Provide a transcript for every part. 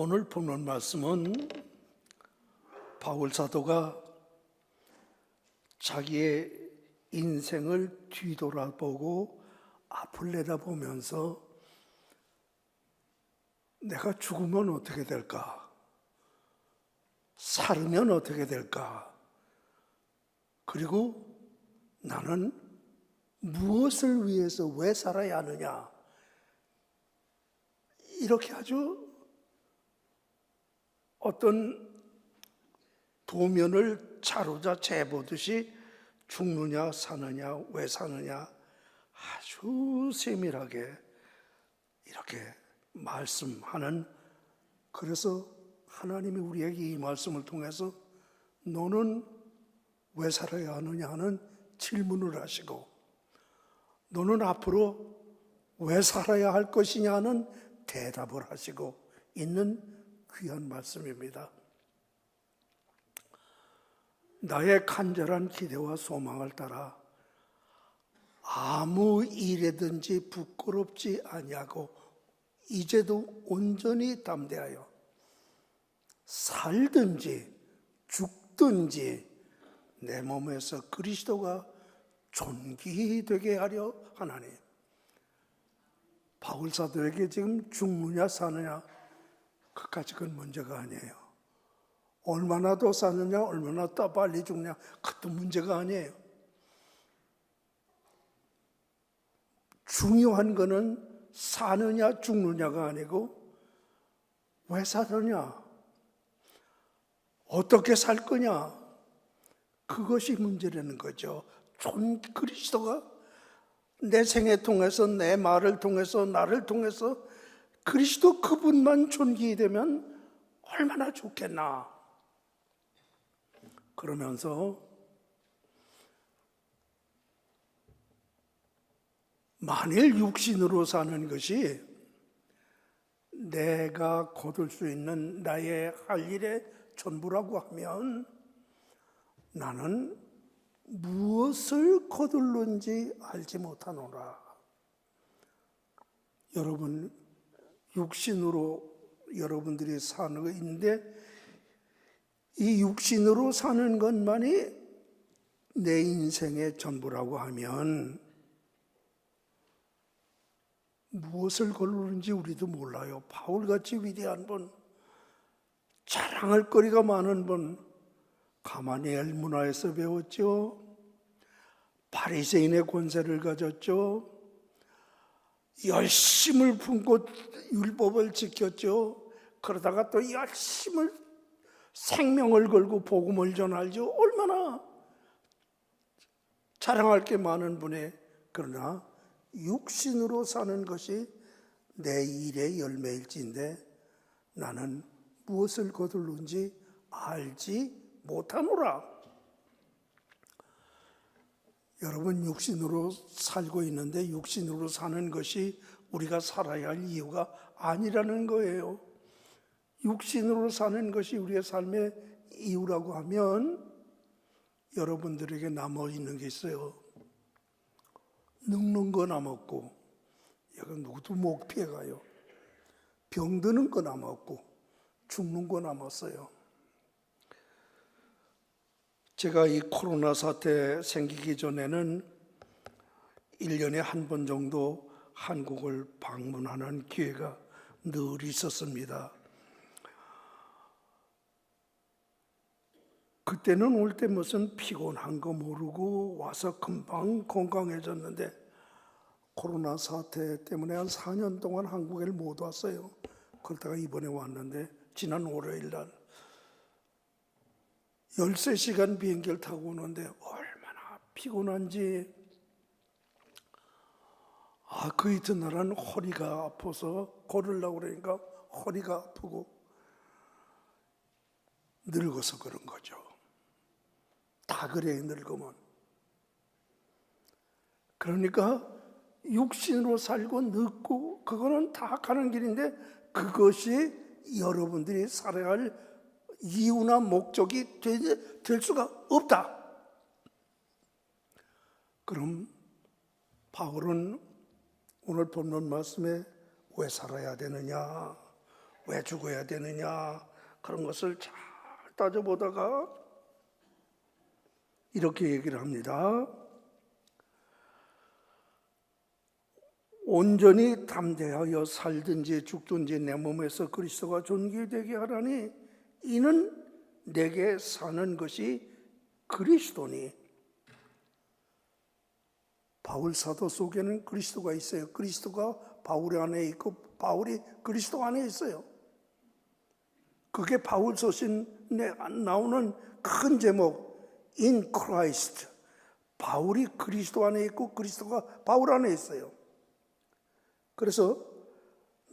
오늘 보는 말씀은 바울 사도가 자기의 인생을 뒤돌아보고 앞을 내다보면서 내가 죽으면 어떻게 될까? 살으면 어떻게 될까? 그리고 나는 무엇을 위해서 왜 살아야 하느냐? 이렇게 아주 어떤 도면을 자루자 재보듯이 죽느냐 사느냐 왜 사느냐 아주 세밀하게 이렇게 말씀하는, 그래서 하나님이 우리에게 이 말씀을 통해서 너는 왜 살아야 하느냐 하는 질문을 하시고, 너는 앞으로 왜 살아야 할 것이냐 하는 대답을 하시고 있는 귀한 말씀입니다. 나의 간절한 기대와 소망을 따라 아무 일에든지 부끄럽지 아니하고 이제도 온전히 담대하여 살든지 죽든지 내 몸에서 그리스도가 존귀되게 하려 하나니. 바울 사도에게 지금 죽느냐 사느냐 그까지 그건 문제가 아니에요. 얼마나 더 사느냐 얼마나 더 빨리 죽느냐 그것도 문제가 아니에요. 중요한 거는 사느냐 죽느냐가 아니고 왜 사느냐, 어떻게 살 거냐, 그것이 문제라는 거죠. 그리스도가 내 생애 통해서 내 말을 통해서 나를 통해서 그리스도 그분만 존귀되면 얼마나 좋겠나. 그러면서 만일 육신으로 사는 것이 내가 거둘 수 있는 나의 할 일의 전부라고 하면 나는 무엇을 거둘는지 알지 못하노라. 여러분, 육신으로 여러분들이 사는 거 있는데 이 육신으로 사는 것만이 내 인생의 전부라고 하면 무엇을 거두는지 우리도 몰라요. 바울같이 위대한 분, 자랑할 거리가 많은 분, 가마니엘 문화에서 배웠죠. 바리새인의 권세를 가졌죠. 열심을 품고 율법을 지켰죠. 그러다가 또 열심을 생명을 걸고 복음을 전하죠. 얼마나 자랑할 게 많은 분이, 그러나 육신으로 사는 것이 내 일의 열매일진데 나는 무엇을 거둘는지 알지 못하노라. 여러분, 육신으로 살고 있는데 육신으로 사는 것이 우리가 살아야 할 이유가 아니라는 거예요. 육신으로 사는 것이 우리의 삶의 이유라고 하면 여러분들에게 남아있는 게 있어요. 늙는 거 남았고, 여기 누구도 목 피해가요. 병드는 거 남았고, 죽는 거 남았어요. 제가 이 코로나 사태 생기기 전에는 1년에 한 번 정도 한국을 방문하는 기회가 늘 있었습니다. 그때는 올 때 무슨 피곤한 거 모르고 와서 금방 건강해졌는데 코로나 사태 때문에 한 4년 동안 한국에 못 왔어요. 그러다가 이번에 왔는데 지난 월요일 날 13시간 비행기를 타고 오는데 얼마나 피곤한지. 그 이튿날은 허리가 아파서 걸으려고 그러니까 허리가 아프고 늙어서 그런 거죠. 다 그래, 늙으면. 그러니까 육신으로 살고 늙고 그거는 다 가는 길인데 그것이 여러분들이 살아야 할 이유나 목적이 될 수가 없다. 그럼 바울은 오늘 본문 말씀에 왜 살아야 되느냐, 왜 죽어야 되느냐 그런 것을 잘 따져보다가 이렇게 얘기를 합니다. 온전히 담대하여 살든지 죽든지 내 몸에서 그리스도가 존귀되게 하라니 이는 내게 사는 것이 그리스도니. 바울 사도 속에는 그리스도가 있어요. 그리스도가 바울 안에 있고 바울이 그리스도 안에 있어요. 그게 바울 서신에 나오는 큰 제목 In Christ. 바울이 그리스도 안에 있고 그리스도가 바울 안에 있어요. 그래서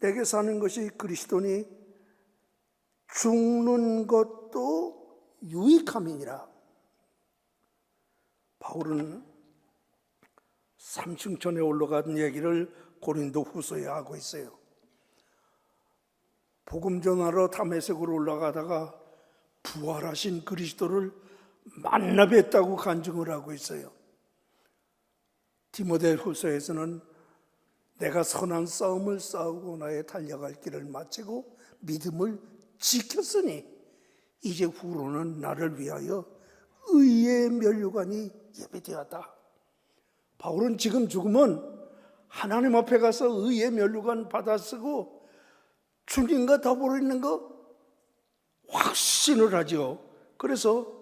내게 사는 것이 그리스도니 죽는 것도 유익함이니라. 바울은 3층천에 올라간 얘기를 고린도 후서에 하고 있어요. 복음 전하러 다메섹으로 올라가다가 부활하신 그리스도를 만나 뵀다고 간증을 하고 있어요. 디모데 후서에서는 내가 선한 싸움을 싸우고 나의 달려갈 길을 마치고 믿음을 지켰으니 이제 후로는 나를 위하여 의의 면류관이 예비되었다. 바울은 지금 죽으면 하나님 앞에 가서 의의 면류관 받아 쓰고 주님과 더불어 있는 거 확신을 하죠. 그래서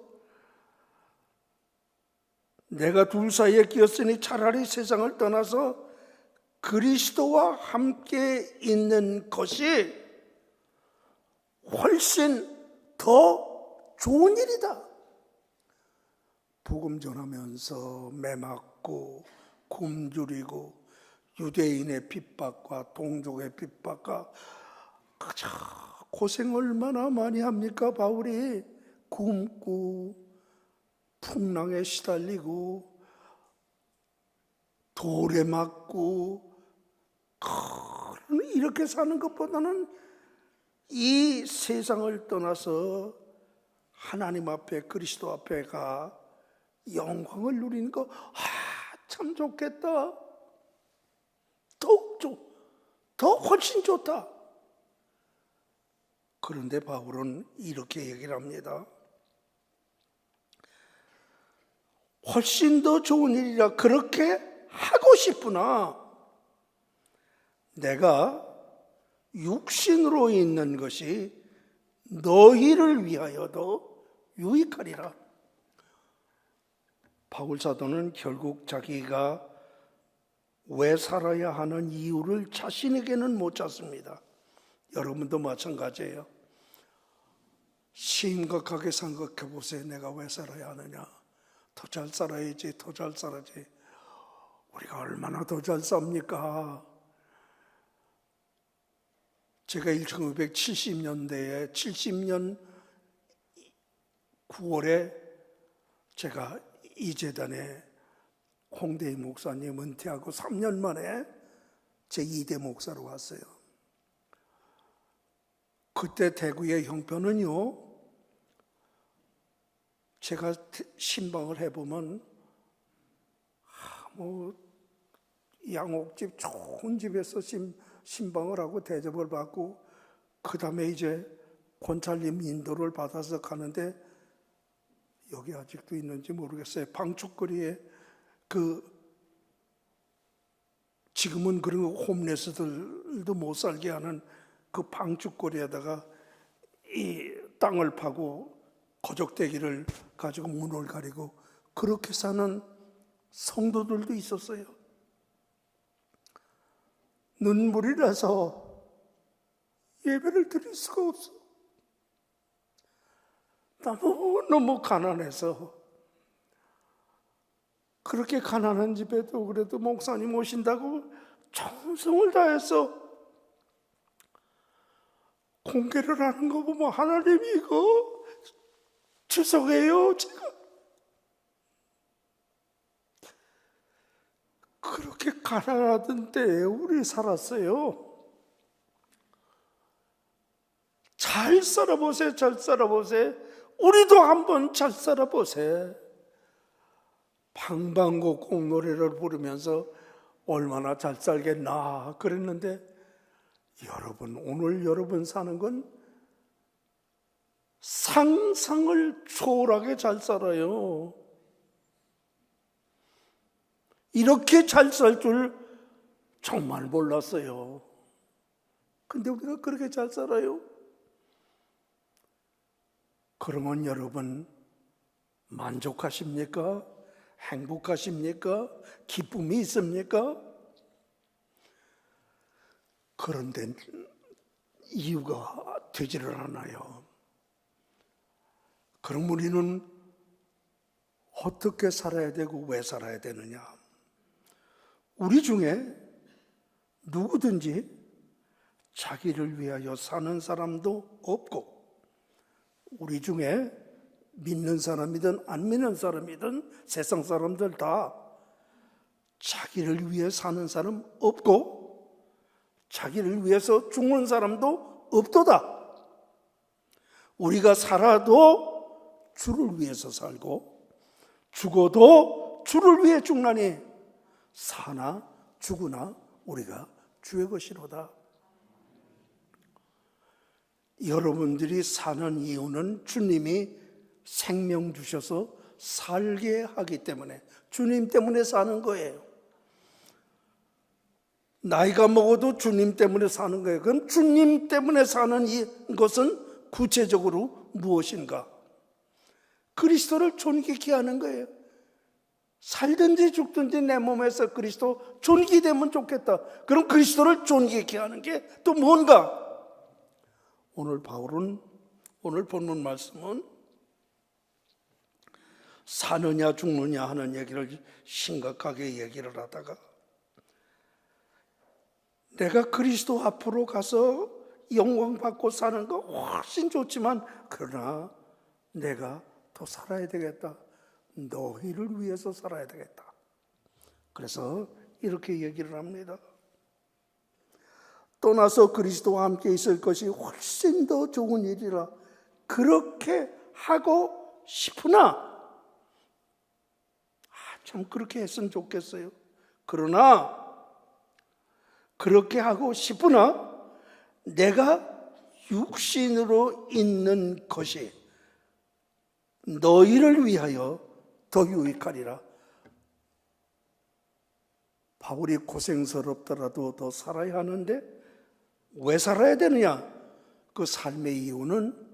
내가 둘 사이에 끼었으니 차라리 세상을 떠나서 그리스도와 함께 있는 것이 훨씬 더 좋은 일이다. 복음 전하면서 매 맞고 굶주리고 유대인의 핍박과 동족의 핍박과 고생 얼마나 많이 합니까? 바울이 굶고 풍랑에 시달리고 돌에 맞고 이렇게 사는 것보다는 이 세상을 떠나서 하나님 앞에 그리스도 앞에 가 영광을 누리는 거 참 좋겠다. 더 훨씬 좋다. 그런데 바울은 이렇게 얘기를 합니다. 훨씬 더 좋은 일이라 그렇게 하고 싶으나 내가 육신으로 있는 것이 너희를 위하여도 유익하리라. 바울 사도는 결국 자기가 왜 살아야 하는 이유를 자신에게는 못 찾습니다. 여러분도 마찬가지예요. 심각하게 생각해 보세요. 내가 왜 살아야 하느냐? 더 잘 살아야지, 더 잘 살아야지. 우리가 얼마나 더 잘 삽니까? 제가 1970년대에 70년 9월에 제가 이 재단에 홍대희 목사님 은퇴하고 3년 만에 제 2대 목사로 왔어요. 그때 대구의 형편은요, 제가 신방을 해보면 양옥집 좋은 집에서 신방을 하고 대접을 받고 그 다음에 이제 권찰님 인도를 받아서 가는데 여기 아직도 있는지 모르겠어요. 방축거리에 지금은 그런 홈레스들도 못 살게 하는 그 방축거리에다가 이 땅을 파고 거적대기를 가지고 문을 가리고 그렇게 사는 성도들도 있었어요. 눈물이 나서 예배를 드릴 수가 없어. 너무 가난해서. 그렇게 가난한 집에도 그래도 목사님 오신다고 정성을 다해서 공개를 하는 거 보면 하나님이 이거 죄송해요. 제가 그렇게 가난하던 때에 우리 살았어요. 잘 살아보세요. 잘 살아보세요. 우리도 한번 잘 살아보세요. 방방곡곡 노래를 부르면서 얼마나 잘 살겠나 그랬는데 여러분, 오늘 여러분 사는 건 상상을 초월하게 잘 살아요. 이렇게 잘 살 줄 정말 몰랐어요. 근데 우리가 그렇게 잘 살아요. 그러면 여러분 만족하십니까? 행복하십니까? 기쁨이 있습니까? 그런데 이유가 되지를 않아요. 그럼 우리는 어떻게 살아야 되고 왜 살아야 되느냐? 우리 중에 누구든지 자기를 위하여 사는 사람도 없고, 우리 중에 믿는 사람이든 안 믿는 사람이든 세상 사람들 다 자기를 위해 사는 사람 없고, 자기를 위해서 죽는 사람도 없도다. 우리가 살아도 주를 위해서 살고 죽어도 주를 위해 죽나니 사나 죽으나 우리가 주의 것이로다. 여러분들이 사는 이유는 주님이 생명 주셔서 살게 하기 때문에, 주님 때문에 사는 거예요. 나이가 먹어도 주님 때문에 사는 거예요. 그럼 주님 때문에 사는 것은 구체적으로 무엇인가? 그리스도를 존귀케 하는 거예요. 살든지 죽든지 내 몸에서 그리스도 존귀되면 좋겠다. 그럼 그리스도를 존귀케 하는 게 또 뭔가? 오늘 바울은, 오늘 본문 말씀은 사느냐 죽느냐 하는 얘기를 심각하게 얘기를 하다가, 내가 그리스도 앞으로 가서 영광 받고 사는 거 훨씬 좋지만, 그러나 내가 더 살아야 되겠다. 너희를 위해서 살아야 되겠다. 그래서 이렇게 얘기를 합니다. 떠나서 그리스도와 함께 있을 것이 훨씬 더 좋은 일이라 그렇게 하고 싶으나, 참 그렇게 했으면 좋겠어요. 그러나 그렇게 하고 싶으나 내가 육신으로 있는 것이 너희를 위하여 더 유익하리라. 바울이 고생스럽더라도 더 살아야 하는데 왜 살아야 되느냐? 그 삶의 이유는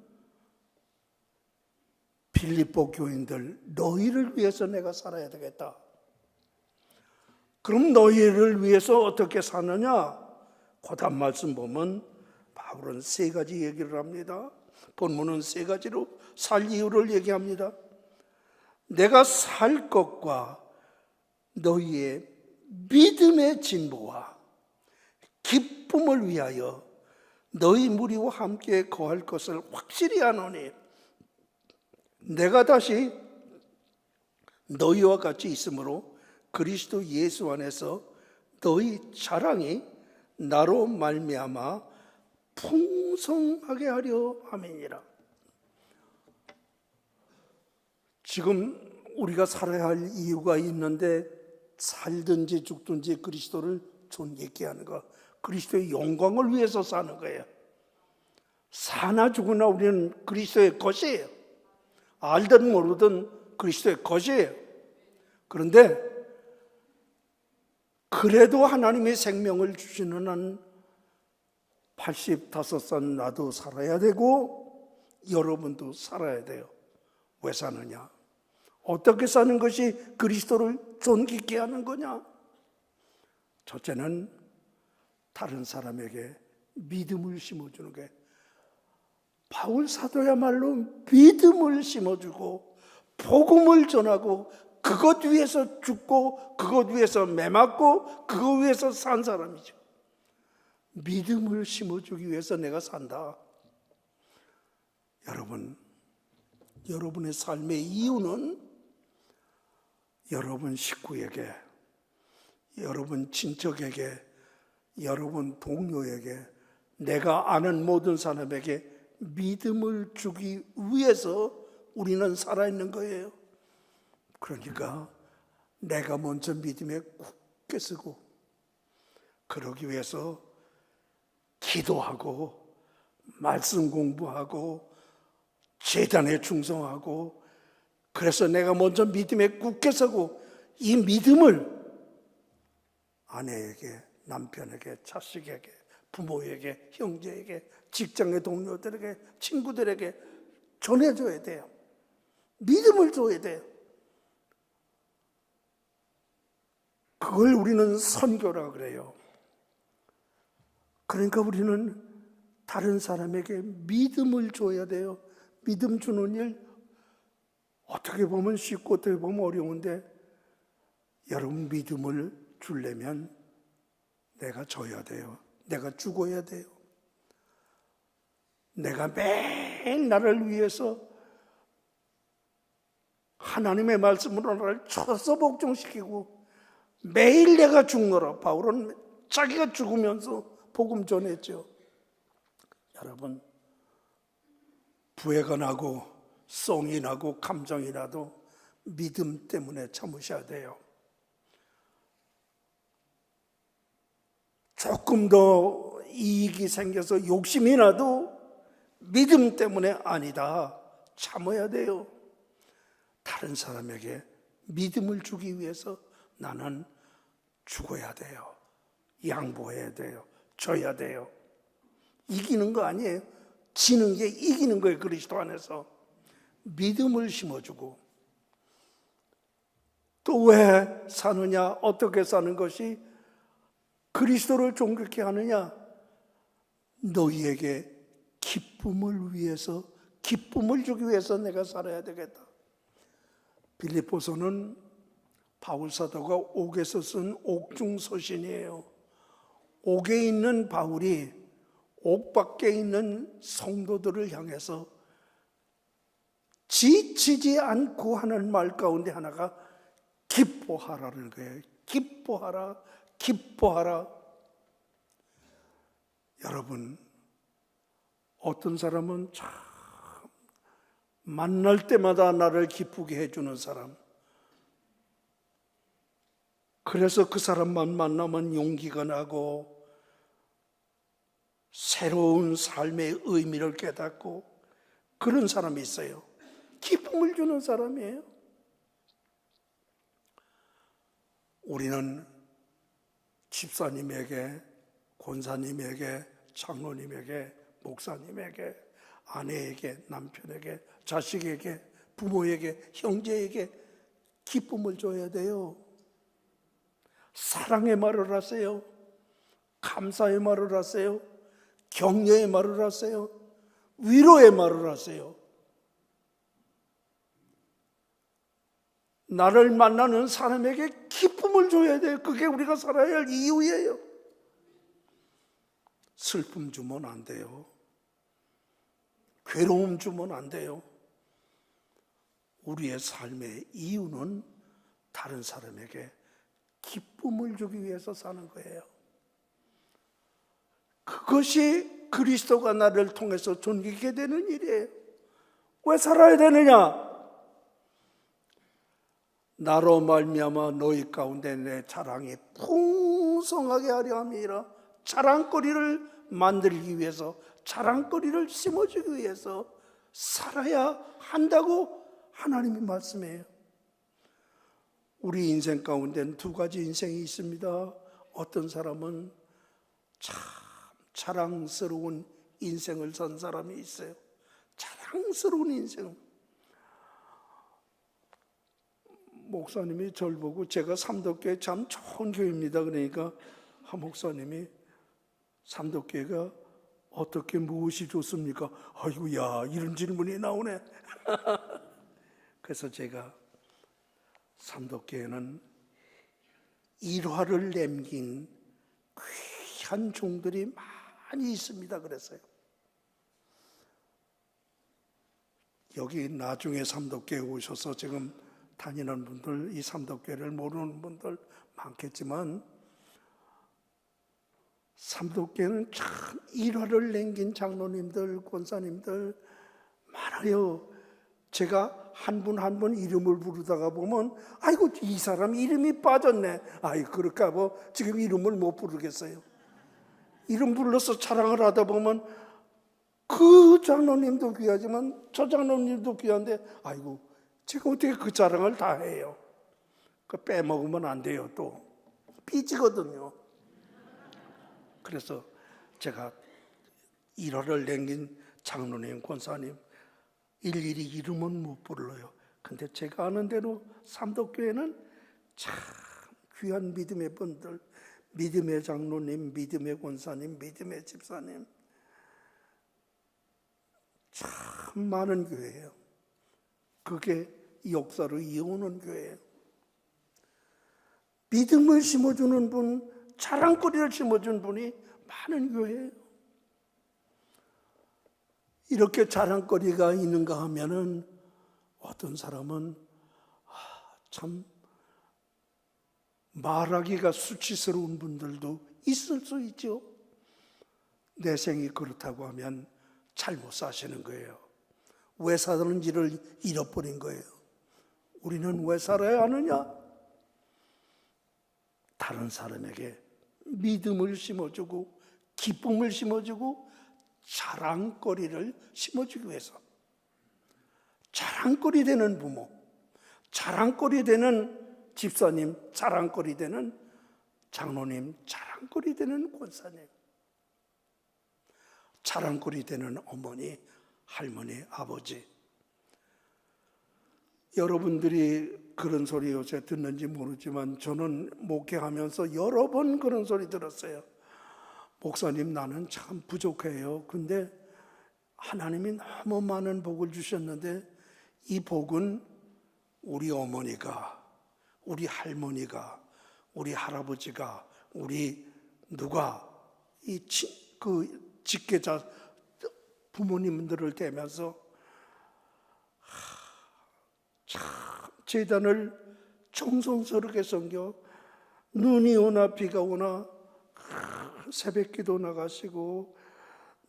빌립보 교인들, 너희를 위해서 내가 살아야 되겠다. 그럼 너희를 위해서 어떻게 사느냐? 고단 말씀 보면 바울은 세 가지 얘기를 합니다. 본문은 세 가지로 살 이유를 얘기합니다. 내가 살 것과 너희의 믿음의 진보와 기쁨을 위하여 너희 무리와 함께 거할 것을 확실히 아노니, 내가 다시 너희와 같이 있으므로 그리스도 예수 안에서 너희 자랑이 나로 말미암아 풍성하게 하려 함이니라. 지금 우리가 살아야 할 이유가 있는데, 살든지 죽든지 그리스도를 존귀케 하는 것, 그리스도의 영광을 위해서 사는 거예요. 사나 죽으나 우리는 그리스도의 것이에요. 알든 모르든 그리스도의 것이에요. 그런데 그래도 하나님의 생명을 주시는 한 85살 나도 살아야 되고 여러분도 살아야 돼요. 왜 사느냐? 어떻게 사는 것이 그리스도를 존귀케 하는 거냐? 첫째는 다른 사람에게 믿음을 심어주는 게, 바울 사도야말로 믿음을 심어주고 복음을 전하고 그것 위해서 죽고 그것 위해서 매맞고 그것 위해서 산 사람이죠. 믿음을 심어주기 위해서 내가 산다. 여러분의 삶의 이유는 여러분 식구에게, 여러분 친척에게, 여러분 동료에게, 내가 아는 모든 사람에게 믿음을 주기 위해서 우리는 살아있는 거예요. 그러니까 내가 먼저 믿음에 굳게 서고, 그러기 위해서 기도하고 말씀 공부하고 제단에 충성하고, 그래서 내가 먼저 믿음에 굳게 서고 이 믿음을 아내에게, 남편에게, 자식에게, 부모에게, 형제에게, 직장의 동료들에게, 친구들에게 전해줘야 돼요. 믿음을 줘야 돼요. 그걸 우리는 선교라 그래요. 그러니까 우리는 다른 사람에게 믿음을 줘야 돼요. 믿음 주는 일 어떻게 보면 쉽고 어떻게 보면 어려운데, 여러분 믿음을 주려면 내가 줘야 돼요. 내가 죽어야 돼요. 내가 매일 나를 위해서 하나님의 말씀으로 나를 쳐서 복종시키고 매일 내가 죽노라. 바울은 자기가 죽으면서 복음 전했죠. 여러분, 부해가 나고 썽이 나고 감정이 나도 믿음 때문에 참으셔야 돼요. 조금 더 이익이 생겨서 욕심이 나도 믿음 때문에 아니다, 참아야 돼요. 다른 사람에게 믿음을 주기 위해서 나는 죽어야 돼요. 양보해야 돼요. 져야 돼요. 이기는 거 아니에요. 지는 게 이기는 거예요. 그리스도 안에서 믿음을 심어주고. 또 왜 사느냐, 어떻게 사는 것이 그리스도를 존귀케 하느냐? 너희에게 기쁨을 위해서, 기쁨을 주기 위해서 내가 살아야 되겠다. 빌립보서는 바울 사도가 옥에서 쓴 옥중서신이에요. 옥에 있는 바울이 옥 밖에 있는 성도들을 향해서 지치지 않고 하는 말 가운데 하나가 기뻐하라는 거예요. 기뻐하라, 기뻐하라. 여러분, 어떤 사람은 참 만날 때마다 나를 기쁘게 해주는 사람, 그래서 그 사람만 만나면 용기가 나고 새로운 삶의 의미를 깨닫고 그런 사람이 있어요. 기쁨을 주는 사람이에요. 우리는 집사님에게, 권사님에게, 장로님에게, 목사님에게, 아내에게, 남편에게, 자식에게, 부모에게, 형제에게 기쁨을 줘야 돼요. 사랑의 말을 하세요. 감사의 말을 하세요. 격려의 말을 하세요. 위로의 말을 하세요. 나를 만나는 사람에게 기쁨을 줘야 돼요. 그게 우리가 살아야 할 이유예요. 슬픔 주면 안 돼요. 괴로움 주면 안 돼요. 우리의 삶의 이유는 다른 사람에게 기쁨을 주기 위해서 사는 거예요. 그것이 그리스도가 나를 통해서 존귀게 되는 일이에요. 왜 살아야 되느냐? 나로 말미암아 너희 가운데 내 자랑이 풍성하게 하려 함이라. 자랑거리를 만들기 위해서, 자랑거리를 심어주기 위해서 살아야 한다고 하나님이 말씀해요. 우리 인생 가운데는 두 가지 인생이 있습니다. 어떤 사람은 참 자랑스러운 인생을 산 사람이 있어요. 자랑스러운 인생. 목사님이 저를 보고, 제가 삼덕교회 참 좋은 교회입니다. 그러니까 한 목사님이 삼덕교회가 어떻게 무엇이 좋습니까? 아이고야, 이런 질문이 나오네. 그래서 제가 삼덕교회는 일화를 남긴 귀한 종들이 많이 있습니다. 그랬어요. 여기 나중에 삼덕교회 오셔서 지금 다니는 분들, 이 삼덕교회를 모르는 분들 많겠지만, 삼덕교회는 참 일화를 남긴 장로님들, 권사님들 많아요. 제가 한 분 한 분 이름을 부르다가 보면, 아이고 이 사람 이름이 빠졌네. 아이 그럴까 뭐 지금 이름을 못 부르겠어요. 이름 불러서 자랑을 하다 보면 그 장로님도 귀하지만 저 장로님도 귀한데 아이고 제가 어떻게 그 자랑을 다 해요. 그 빼먹으면 안 돼요. 또 삐지거든요. 그래서 제가 일화를 남긴 장로님, 권사님 일일이 이름은 못 불러요. 근데 제가 아는 대로 삼덕교회는 참 귀한 믿음의 분들, 믿음의 장로님, 믿음의 권사님, 믿음의 집사님 참 많은 교회예요. 그게 역사로 이어오는 교회예요. 믿음을 심어주는 분, 자랑거리를 심어준 분이 많은 교회예요. 이렇게 자랑거리가 있는가 하면은 어떤 사람은 참 말하기가 수치스러운 분들도 있을 수 있죠. 내 생이 그렇다고 하면 잘못 사시는 거예요. 왜 사는지를 잃어버린 거예요. 우리는 왜 살아야 하느냐? 다른 사람에게 믿음을 심어주고 기쁨을 심어주고 자랑거리를 심어주기 위해서. 자랑거리 되는 부모, 자랑거리 되는 집사님, 자랑거리 되는 장로님, 자랑거리 되는 권사님, 자랑거리 되는 어머니, 할머니, 아버지. 여러분들이 그런 소리 요새 듣는지 모르지만 저는 목회하면서 여러 번 그런 소리 들었어요. 목사님, 나는 참 부족해요. 근데 하나님이 너무 많은 복을 주셨는데 이 복은 우리 어머니가, 우리 할머니가, 우리 할아버지가, 우리 누가 그 직계자 부모님들을 대면서 참 제단을 정성스럽게 섬겨 눈이 오나 비가 오나 새벽 기도 나가시고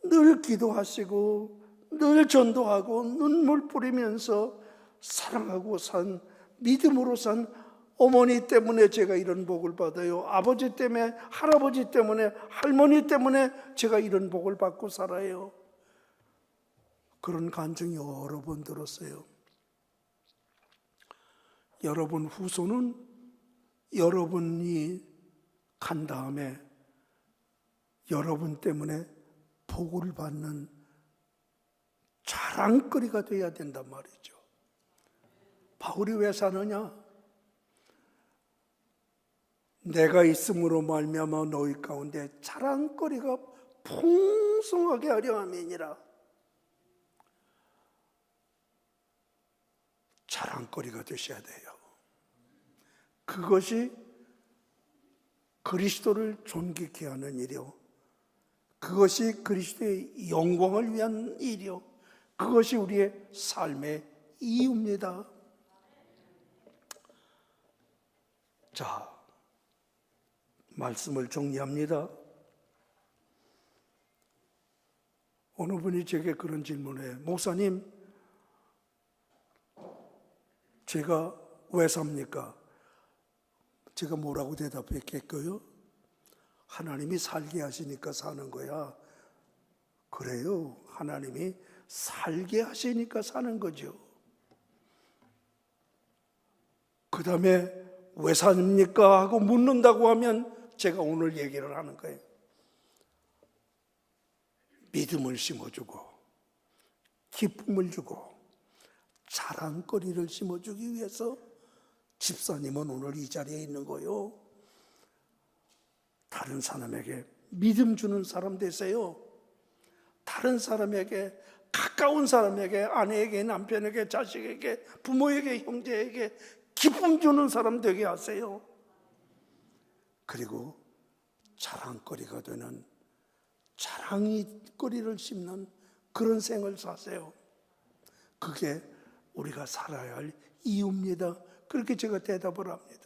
늘 기도하시고 늘 전도하고 눈물 뿌리면서 사랑하고 산 믿음으로 산 어머니 때문에 제가 이런 복을 받아요. 아버지 때문에, 할아버지 때문에, 할머니 때문에 제가 이런 복을 받고 살아요. 그런 간증이 여러 번 들었어요. 여러분 후손은 여러분이 간 다음에 여러분 때문에 복을 받는 자랑거리가 되어야 된단 말이죠. 바울이 왜 사느냐? 내가 있음으로 말미암아 너희 가운데 자랑거리가 풍성하게 하려 함이니라. 자랑거리가 되셔야 돼요. 그것이 그리스도를 존귀케 하는 일이요, 그것이 그리스도의 영광을 위한 일이요, 그것이 우리의 삶의 이유입니다. 자, 말씀을 정리합니다. 어느 분이 제게 그런 질문을 해요. 목사님, 제가 왜 삽니까? 제가 뭐라고 대답했겠어요? 하나님이 살게 하시니까 사는 거야. 그래요. 하나님이 살게 하시니까 사는 거죠. 그 다음에 왜 삽니까? 하고 묻는다고 하면 제가 오늘 얘기를 하는 거예요. 믿음을 심어주고 기쁨을 주고 자랑거리를 심어주기 위해서 집사님은 오늘 이 자리에 있는 거요. 다른 사람에게 믿음 주는 사람 되세요. 다른 사람에게, 가까운 사람에게, 아내에게, 남편에게, 자식에게, 부모에게, 형제에게 기쁨 주는 사람 되게 하세요. 그리고 자랑거리가 되는, 자랑거리를 심는 그런 생을 사세요. 그게 우리가 살아야 할 이유입니다. 그렇게 제가 대답을 합니다.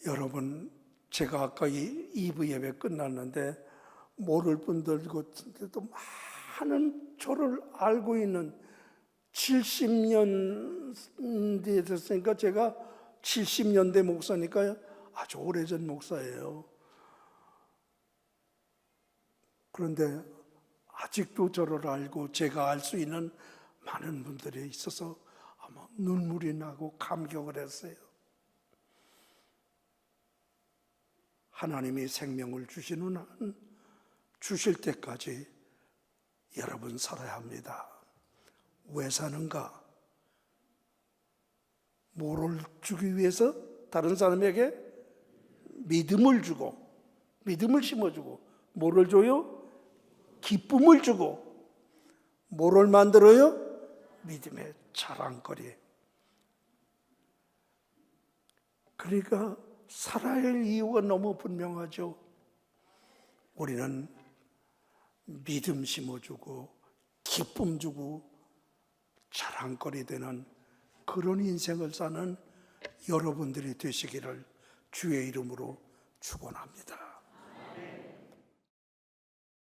여러분, 제가 아까 2부 예배 끝났는데 모를 분들도 많은 저를 알고 있는 70년 됐으니까 제가 70년대 목사니까 아주 오래전 목사예요. 그런데 아직도 저를 알고 제가 알 수 있는 많은 분들이 있어서 아마 눈물이 나고 감격을 했어요. 하나님이 생명을 주시는 한 주실 때까지 여러분 살아야 합니다. 왜 사는가? 뭐를 주기 위해서? 다른 사람에게 믿음을 주고, 믿음을 심어주고, 뭐를 줘요? 기쁨을 주고, 뭐를 만들어요? 믿음의 자랑거리. 그러니까 살아야 할 이유가 너무 분명하죠. 우리는 믿음 심어주고 기쁨 주고 자랑거리 되는 그런 인생을 사는 여러분들이 되시기를 주의 이름으로 축원합니다.